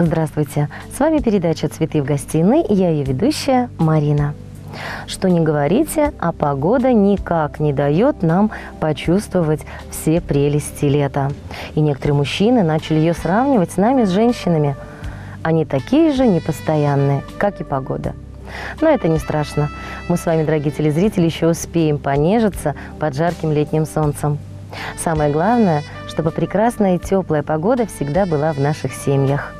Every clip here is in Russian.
Здравствуйте! С вами передача «Цветы в гостиной» и я ее ведущая Марина. Что ни говорите, а погода никак не дает нам почувствовать все прелести лета. И некоторые мужчины начали ее сравнивать с нами, с женщинами. Они такие же непостоянные, как и погода. Но это не страшно. Мы с вами, дорогие телезрители, еще успеем понежиться под жарким летним солнцем. Самое главное, чтобы прекрасная и теплая погода всегда была в наших семьях.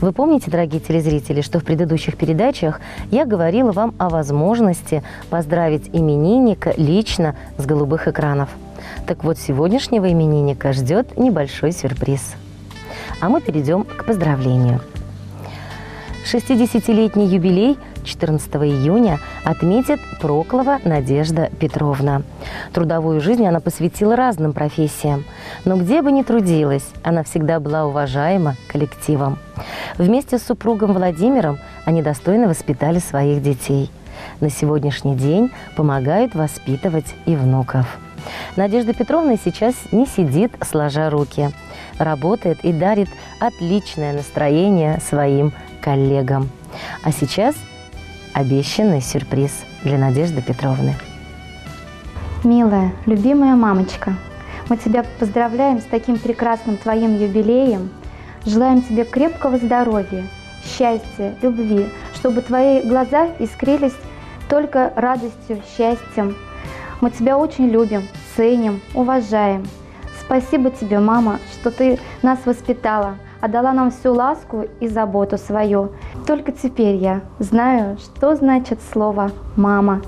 Вы помните, дорогие телезрители, что в предыдущих передачах я говорила вам о возможности поздравить именинника лично с голубых экранов. Так вот, сегодняшнего именинника ждет небольшой сюрприз. А мы перейдем к поздравлению. 60-летний юбилей 14 июня отметит Проклова Надежда Петровна. Трудовую жизнь она посвятила разным профессиям, но где бы ни трудилась, она всегда была уважаема коллективом. Вместе с супругом Владимиром они достойно воспитали своих детей. На сегодняшний день помогают воспитывать и внуков. Надежда Петровна сейчас не сидит, сложа руки, работает и дарит отличное настроение своим коллегам. А сейчас обещанный сюрприз для Надежды Петровны. Милая, любимая мамочка, мы тебя поздравляем с таким прекрасным твоим юбилеем. Желаем тебе крепкого здоровья, счастья, любви, чтобы твои глаза искрились только радостью, счастьем. Мы тебя очень любим, ценим, уважаем. Спасибо тебе, мама, что ты нас воспитала, отдала нам всю ласку и заботу свою. Только теперь я знаю, что значит слово «мама»,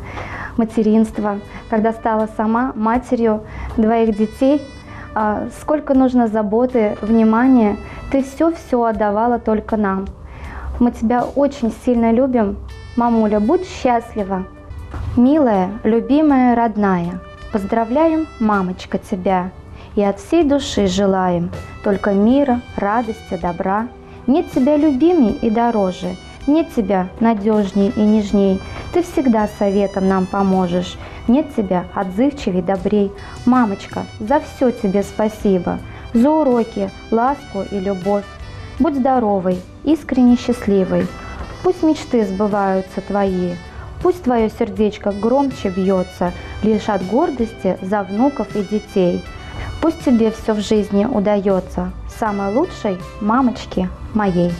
материнство. Когда стала сама матерью двоих детей, сколько нужно заботы, внимания, ты все отдавала только нам. Мы тебя очень сильно любим. Мамуля, будь счастлива. Милая, любимая, родная, поздравляем, мамочка, тебя. И от всей души желаем только мира, радости, добра. Нет тебя любимей и дороже, нет тебя надежней и нежней. Ты всегда советом нам поможешь, нет тебя отзывчивей, добрей. Мамочка, за все тебе спасибо, за уроки, ласку и любовь. Будь здоровой, искренне счастливой. Пусть мечты сбываются твои, пусть твое сердечко громче бьется лишь от гордости за внуков и детей. Пусть тебе все в жизни удается, самой лучшей мамочки моей.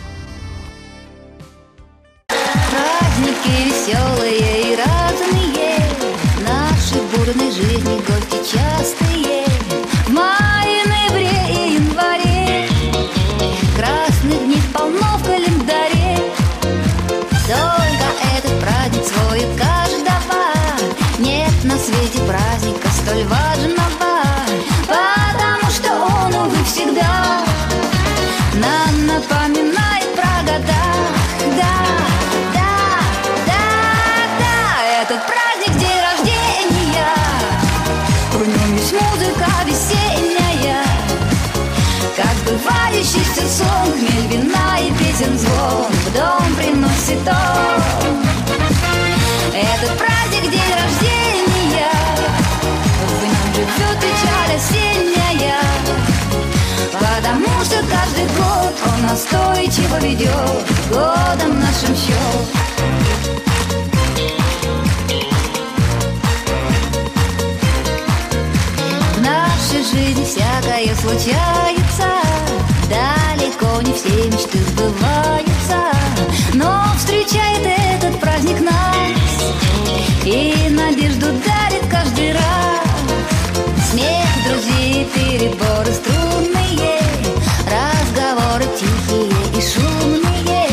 Праздники веселые и разные, в нашей бурной жизни гости частые. В мае, ноябре и январе красных дней полно в календаре. Только этот праздник свой от каждого, нет на свете праздника столь важного. Потому что он, увы, всегда нам напоминает про года. Этот праздник день рождения, в нем есть музыка весенняя, как сбывающийся сон, хмель, вина и песен звон в дом приносит он. Этот праздник день рождения, в нем живет печаль осенняя, потому что каждый год он настойчиво ведет годом нашим счет. В нашей жизни всякое случается, далеко не все мечты сбываются, но встречает этот праздник нас и надежду дарит каждый раз. Смех друзей, переборы струнные, разговоры тихие и шумные.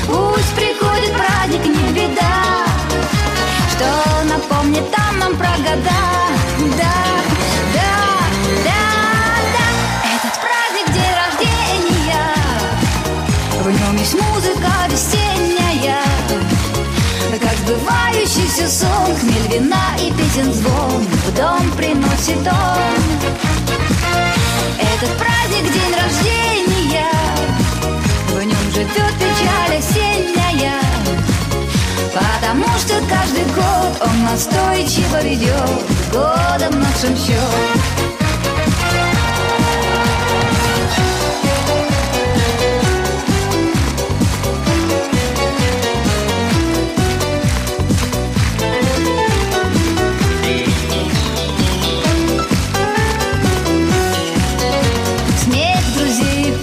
Пусть приходит праздник, не беда, что напомнит нам про года. Этот праздник день рождения, в нем есть музыка весенняя, как сбывающийся сон, хмель, вина и песен звон в дом приносит он. Этот праздник день рождения, в нем живет печаль осенняя, потому что каждый год он настойчиво ведет годом нашим счет.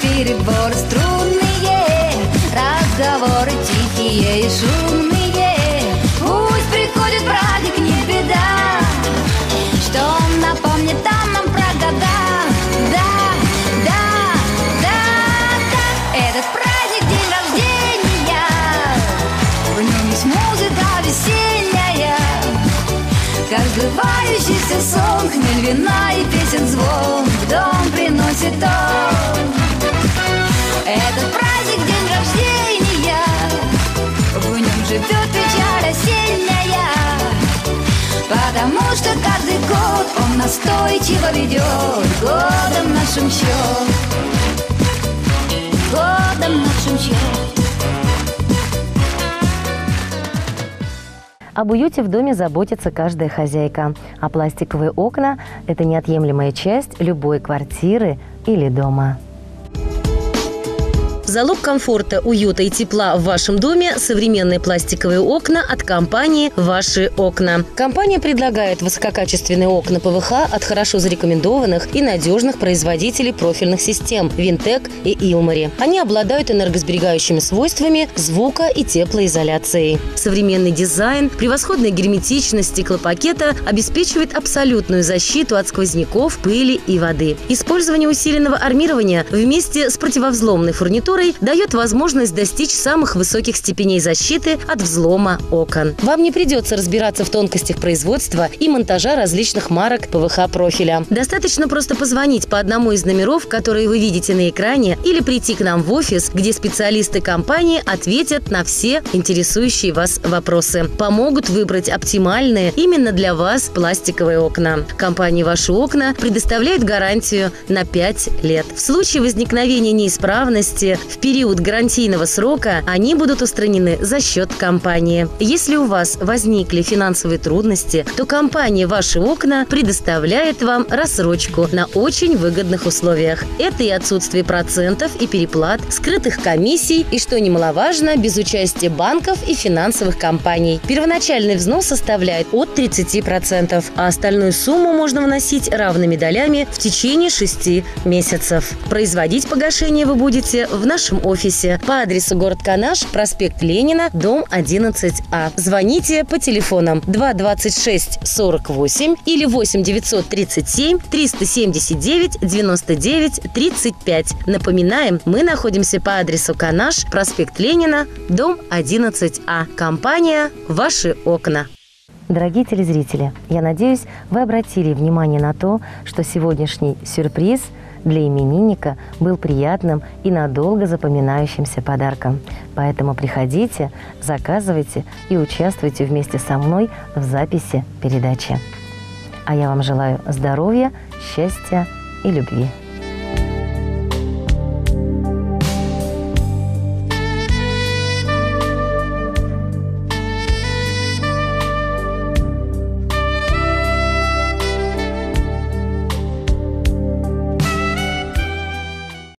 Переборы струнные, разговоры тихие и шумные. Пусть приходит праздник, не беда, что он напомнит нам про года. Да, да, да, да. Этот праздник день рождения, в нем есть музыка весенняя, как сбывающийся сон, хмель вина и песен звон в дом приносит он. Этот праздник день рождения, в нем живет печаль осенняя, потому что каждый год он настойчиво ведет годом нашим счет, годом нашим счет. Об уюте в доме заботится каждая хозяйка, а пластиковые окна – это неотъемлемая часть любой квартиры или дома. Залог комфорта, уюта и тепла в вашем доме – современные пластиковые окна от компании «Ваши окна». Компания предлагает высококачественные окна ПВХ от хорошо зарекомендованных и надежных производителей профильных систем «Винтек» и «Илмари». Они обладают энергосберегающими свойствами, звука и теплоизоляцией. Современный дизайн, превосходная герметичность стеклопакета обеспечивает абсолютную защиту от сквозняков, пыли и воды. Использование усиленного армирования вместе с противовзломной фурнитурой дает возможность достичь самых высоких степеней защиты от взлома окон. Вам не придется разбираться в тонкостях производства и монтажа различных марок ПВХ-профиля. Достаточно просто позвонить по одному из номеров, которые вы видите на экране, или прийти к нам в офис, где специалисты компании ответят на все интересующие вас вопросы. Помогут выбрать оптимальные именно для вас пластиковые окна. Компания «Ваши окна» предоставляет гарантию на 5 лет. В случае возникновения неисправности в период гарантийного срока они будут устранены за счет компании. Если у вас возникли финансовые трудности, то компания «Ваши окна» предоставляет вам рассрочку на очень выгодных условиях. Это и отсутствие процентов и переплат, скрытых комиссий и, что немаловажно, без участия банков и финансовых компаний. Первоначальный взнос составляет от 30%, а остальную сумму можно вносить равными долями в течение 6 месяцев. Производить погашение вы будете в нашем офисе по адресу город Канаш, проспект Ленина, дом 11А. Звоните по телефонам 226 48 или 8 937 379 99 35. Напоминаем, мы находимся по адресу Канаш, проспект Ленина, дом 11А. Компания «Ваши окна». Дорогие телезрители, я надеюсь, вы обратили внимание на то, что сегодняшний сюрприз для именинника был приятным и надолго запоминающимся подарком. Поэтому приходите, заказывайте и участвуйте вместе со мной в записи передачи. А я вам желаю здоровья, счастья и любви.